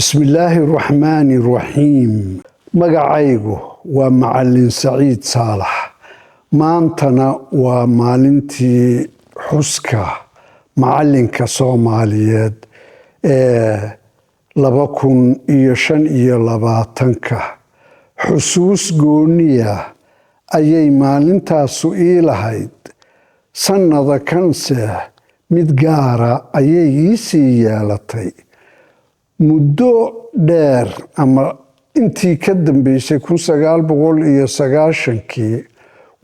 بسم الله الرحمن الرحيم magacaygu waa macalin Saciid Saalax maantana waa maalintii xuska macalinka Soomaaliyeed ee 2025 xusuus gooniya ayay maalintaasu ii lahayd sanada kanse mid gaara ayay ii sii yeelatay muddo dheer ama intii ka dambeysay 1990kii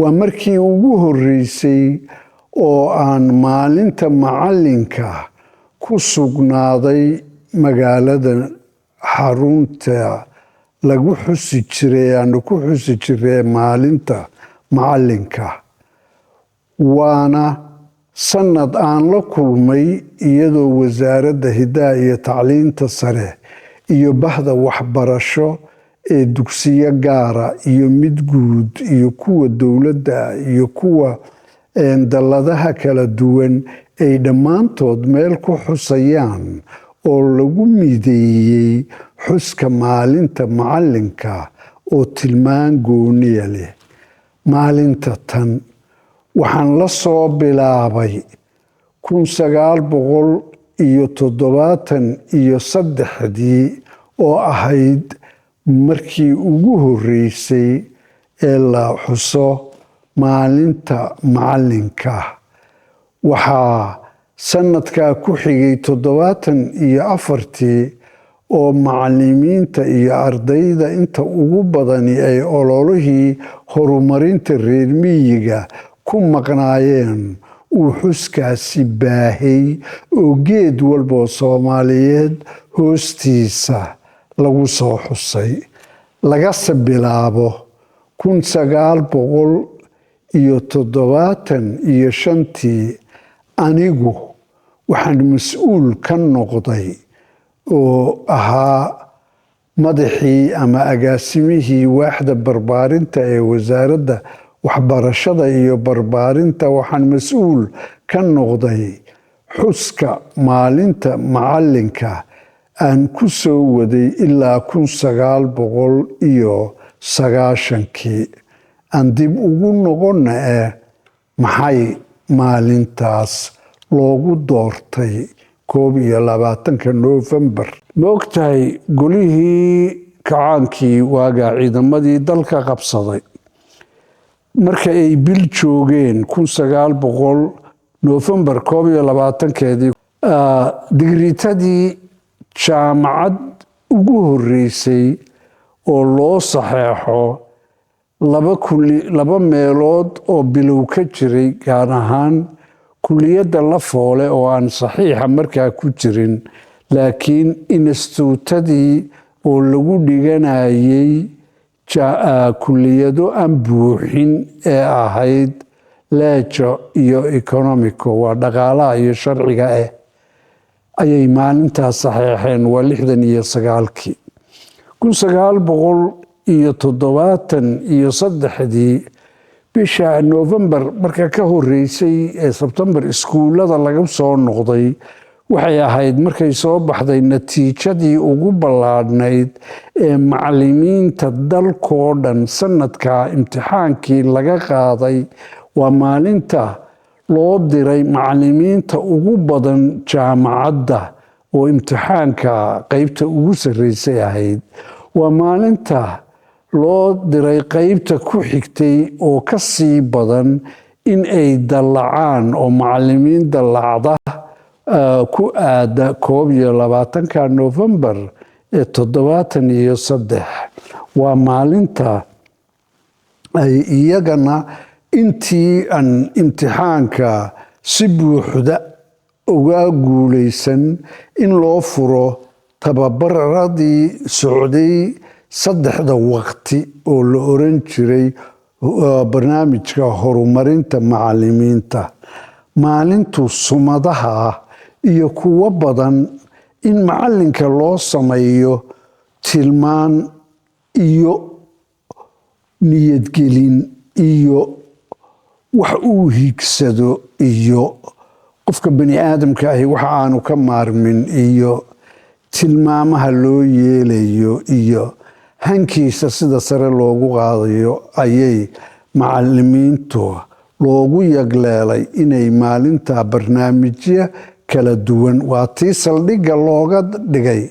waa markii ugu horeysay oo aan maalinta macalinka ku sugnaaday magaalada xarunta lagu xusi jiray maalinta macalinka waana sanad aan la kulmay iyadoo wasaaradda hidaha iyo tacliinta sare iyo bahda waxbarasho ee dugsiyo gaara iyo mid guud iyo kuwa dowladda iyo kuwa dalladaha kala duwan ay dhammaantood meel ku xusayaan oo lagu mideeyey xuska maalinta macalinka oo tilmaan gooniya leh maalinta tan waxaan la soo bilaabay 1973 oo ahayd markii ugu horeysay ee la xuso maalinta macalinka waxaa sanadkaa ku xigay 74 oo macalimiinta iyo ardayda inta ugu badani ay ololihii horumarinta reer miyiga ku maqnaayeen uu xuskaasi baahay oo geed walba Soomaaliyeed hoostiisa lagu soo xusay lagase bilaabo 1975 anigu waxaan mas'uul ka noqday oo ahaa madaxii ama agaasimihii waaxda barbaarinta ee wasaaradda waxbarashada iyo barbaarinta waxaan mas'uul ka noqday xuska maalinta macalinka aan ku soo waday ilaa 1990kii aan dib ugu noqonna maxay maalintaas loogu doortay 21 Noofembar ma ogtahay golihii kacaankii waagaa ciidamadii dalka qabsaday marka ay bil joogeen 1900 Noofembar 21keedii digriitadii jaamacad ugu horeysay oo loo saxeexo laba meelood oo bilow ka jiray gaar ahaan kuliyadda la foole oo aan saxiixa markaa ku jirin laakiin instituutadii oo lagu dhiganayay kuliyado aan buuxin ee ahayd leejo iyo economico waa dhaqaalaha iyo sharciga ayay maalintaas saxeexeen waa 69kii 1973 bisha Noofembar marka ka horeysay ee Sebtembar iskuulada laga soo noqday waxay ahayd markay soo baxday natiijadii ugu ballaadhnayd ee macalimiinta dalkoo dhan sanadka imtixaankii laga qaaday waa maalinta loo diray macalimiinta ugu badan jaamacadda oo imtixaanka qaybta ugu sareysay ahayd waa maalinta loo diray qaybta ku xigtay oo ka sii badan in ay dallacaan oo macalimiin dallacda ku aada 21 Noofembar 73 waa maalinta ay iyagana intii aan imtixaanka si buuxda uga guuleysan in loo furo tababaradii socday 3 waqti oo la oran jiray barnaamijka horumarinta macalimiinta maalintu sumadaha iyo kuwa badan in macalinka loo sameeyo tilmaan iyo niyadgelin iyo wax uu higsado iyo qofka bani aadamka ahi waxa aanu ka maarmin iyo tilmaamaha loo yeelayo iyo hankiisa sida sare loogu qaadayo ayay macallimiintu loogu yagleelay inay maalinta barnaamijyo kala duwan waa tii saldhigga looga dhigay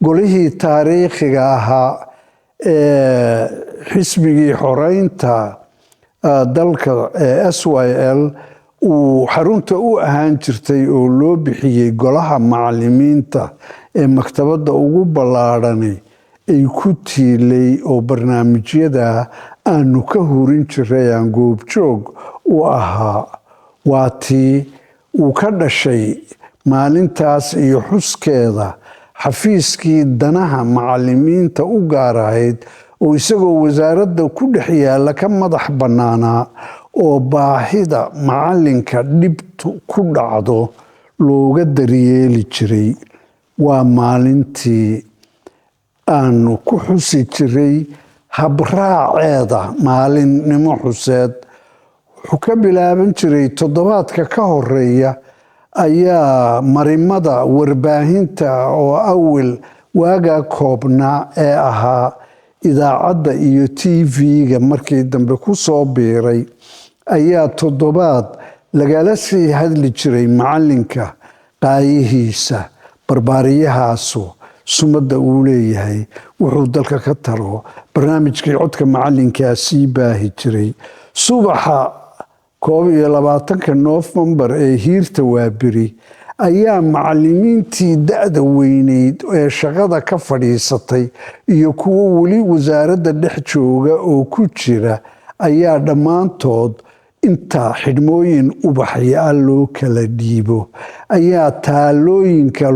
golihii taariikhiga ahaa ee xisbigii xoreynta dalka SYL uu xarunta u ahaan jirtay oo loo bixiyey golaha macallimiinta ee maktabadda ugu ballaadhani ay ku tiilay oo barnaamijyada aanu ka hurin jiray aan goobjoog u ahaa waa tii uu ka dhashay maalintaas iyo xuskeeda xafiiskii danaha macallimiinta u gaar ahayd oo isagoo wasaaradda ku dhex yaalla ka madax bannaanaa oo baahida macallinka dhibtu ku dhacdo looga daryeeli jiray waa maalintii aanu ku xusi jiray habraaceeda maalinimo xuseed wuxuu ka bilaaban jiray toddobaadka ka horeeya ayaa marimada warbaahinta oo awal waagaa koobnaa ee ahaa idaacadda iyo TV-ga markii dambe ku soo biiray ayaa toddobaad lagala sii hadli jiray macallinka qaayihiisa barbaariyahaasu sumadda uu leeyahay wuxuu dalka ka taro barnaamijkii codka macallinkaa sii baahi jiray subaxa 21 Noofembar ee hiirta waaberi ayaa macallimiintii da'da weyneyd ee shaqada ka fadhiisatay iyo kuwo weli wasaaradda dhex jooga oo ku jira ayaa dhammaantood inta xidhmooyin ubaxya loo kala dhiibo ayaa taalooyinka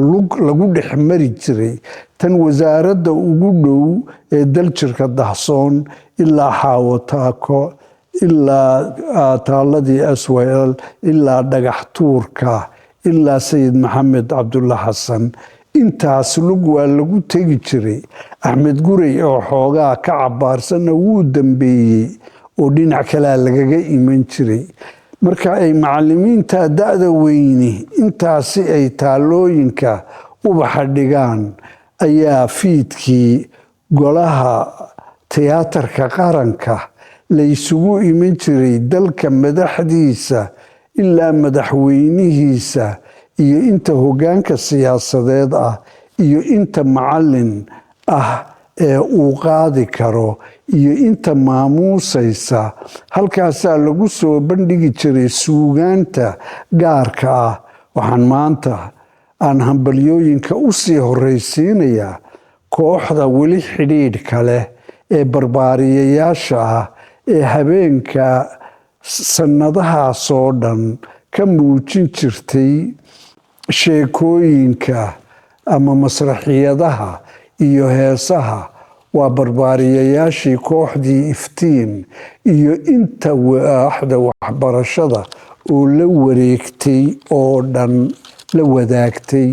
lagu dhex mari jiray tan wasaaradda ugu dhow ee daljirka dahsoon ilaa xaawataako ilaa taaladii SYL ilaa dhagax tuurka ilaa sayid maxamed cabdulla xasan intaas lug waa lagu tegi jiray axmed gurey oo xoogaa ka cabaarsanna wuu dambeeyey oo dhinac kalea lagaga iman jiray marka ay macallimiinta da'da weyni intaasi ay taalooyinka ubaxa dhigaan ayaa fiidkii golaha tiyaatarka qaranka la isugu iman jiray dalka madaxdiisa ilaa madaxweynihiisa iyo inta hoggaanka siyaasadeed ah iyo inta macallin ah ee uu qaadi karo iyo inta maamuusaysa halkaasaa lagu soo bandhigi jiray suugaanta gaarka ah waxaan maanta aan hambalyooyinka u sii horraysiinayaa kooxda weli xidhiidhka leh ee barbaariyayaasha ah ee habeenka sannadahaasoo dhan ka muujin jirtay sheekooyinka ama masraxiyadaha iyo heesaha waa barbaariyayaashii kooxdii iftiin iyo inta waaxda waxbarashada oo la wareegtay oo dhan la wadaagtay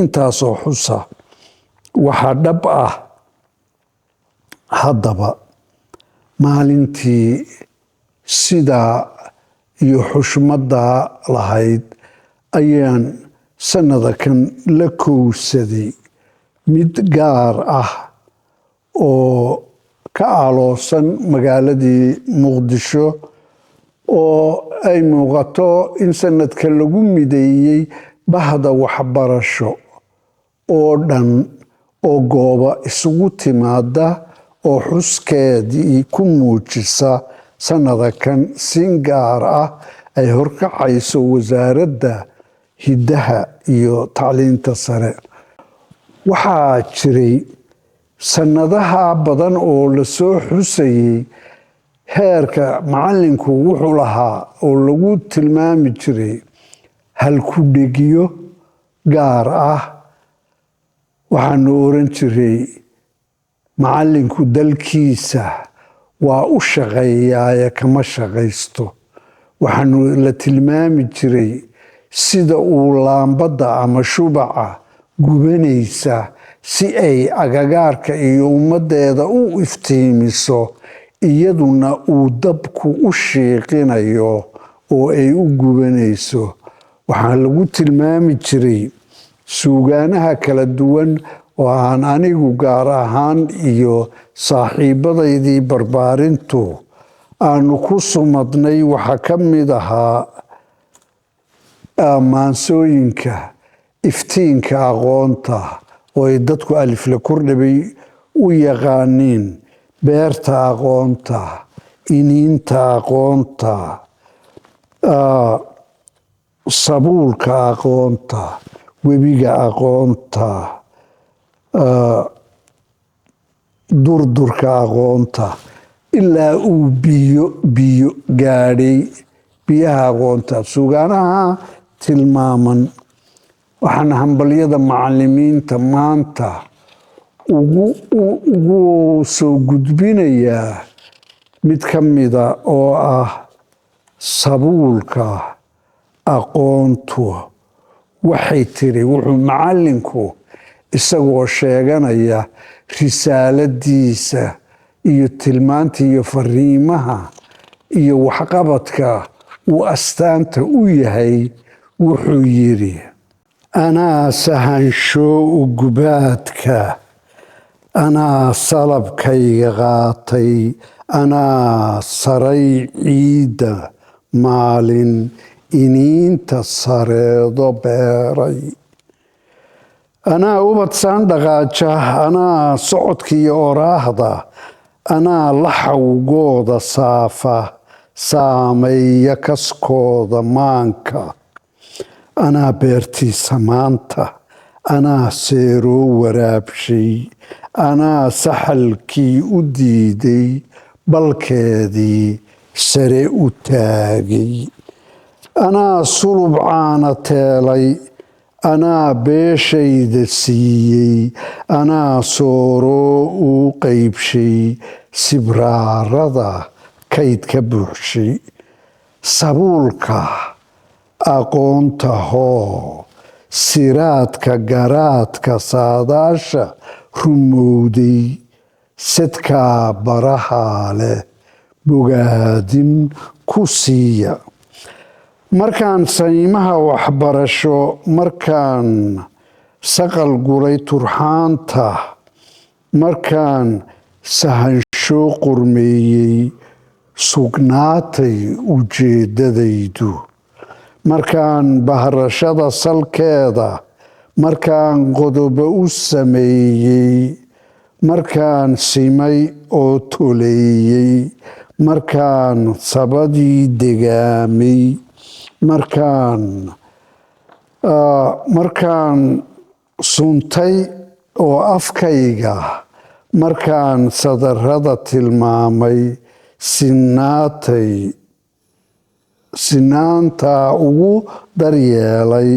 intaasoo xusa waxaa dhab ah haddaba maalintii sidaa iyo xushmaddaa lahayd ayaan sannada kan la kowsaday mid gaar ah oo ka aloosan magaaladii muqdisho oo ay muuqato in sanadka lagu mideeyey bahda waxbarasho oo dhan oo gooba isugu timaada oo xuskeedii ku muujisa sannada kan si gaar ah ay horkacayso wasaaradda hiddaha iyo tacliinta sare waxaa jiray sannadaha badan oo la soo xusayey heerka macallinku wuxuu lahaa oo lagu tilmaami jiray halku-dhegyo gaar ah waxaanu oran jiray macallinku dalkiisa waa u shaqeeyaaye kama shaqaysto waxaanu la tilmaami jiray sida uu laambadda ama shubaca gubanaysa si ay agagaarka iyo ummaddeeda u iftiimiso iyaduna uu dabku u shiiqinayo oo ay u gubanayso waxaa lagu tilmaami jiray suugaanaha kala duwan oo aan anigu gaar ahaan iyo saaxiibadaydii barbaarintu aanu ku sumadnay waxaa ka mid ahaa maansooyinka iftiinka aqoonta oo ay dadku alifle kordhabay u yaqaaniin, beerta aqoonta, iniinta aqoonta, sabuulka aqoonta, webiga aqoonta, durdurka aqoonta, ilaa uu biyo gaadhay, biyaha aqoonta. suugaanaha tilmaaman waxaan hambalyada macallimiinta maanta ugu soo gudbinayaa mid ka mida oo ah sabuulka aqoontu. waxay tiri, wuxuu macallinku isagoo sheeganaya risaaladiisa iyo tilmaanta iyo fariimaha iyo waxqabadka uu astaanta u yahay, wuxuu yidhi: anaa sahansho ugubaadka, anaa salabkayga qaatay, anaa saray ciidda maalin iniinta sareedo beeray, anaa ubad saandhaqaaja, anaa socodkiiyo oraahda, anaa laxawgooda saafa, saameeya kaskooda maanka, anaa beertiisa maanta, anaa seeroo waraabshay, anaa saxalkii u diiday, balkeedii sare u taagay, anaa sulub caana teelay, anaa beeshayda siiyey, anaa sooroo uu qaybshay, sibraarada kayd ka buuxshay. sabuulka aqoonta hoo, siraadka garaadka saadaasha rumowday, sadkaa barahaa leh bogaadin ku siiya. markaan saymaha waxbarasho, markaan saqal guray turxaanta, markaan sahansho qormeeyey, sugnaatay ujeeddadaydu, markaan bahrashada salkeeda, markaan qodobo u sameeyey, markaan simay oo toleeyey, markaan sabadii degaamay, markaan suntay oo afkayga, markaan sadarrada tilmaamay, sinaantaa ugu daryeelay,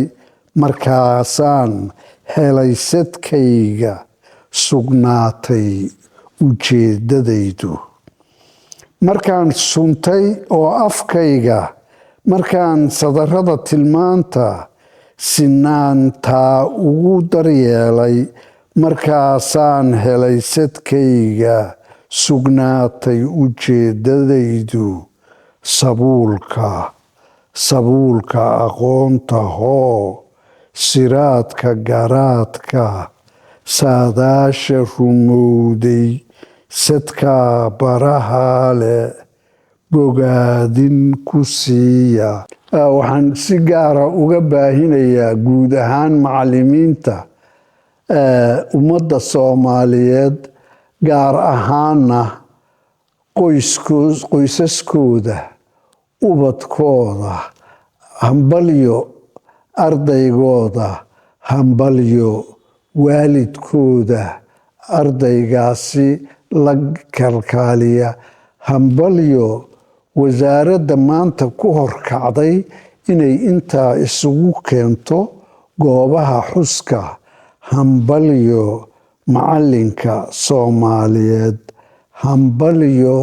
markaasaan helay sadkayga, sugnaatay ujeeddadaydu. markaan suntay oo afkayga, markaan sadarrada tilmaanta, sinaantaa ugu daryeelay, markaasaan helay sadkayga, sugnaatay ujeeddadaydu. sabuulka aqoonta hoo, siraadka garaadka saadaasha rumowday, sadkaa barahaa leh bogaadin ku siiya. waxaan si gaara uga baahinayaa guud ahaan macallimiinta ummadda Soomaaliyeed, gaar ahaana qoysaskooda, ubadkooda, hambalyo ardaygooda, hambalyo waalidkooda, ardaygaasi la kalkaaliya, hambalyo wasaaradda maanta ku horkacday inay intaa isugu keento goobaha xuska, hambalyo macallinka Soomaaliyeed, hambalyo.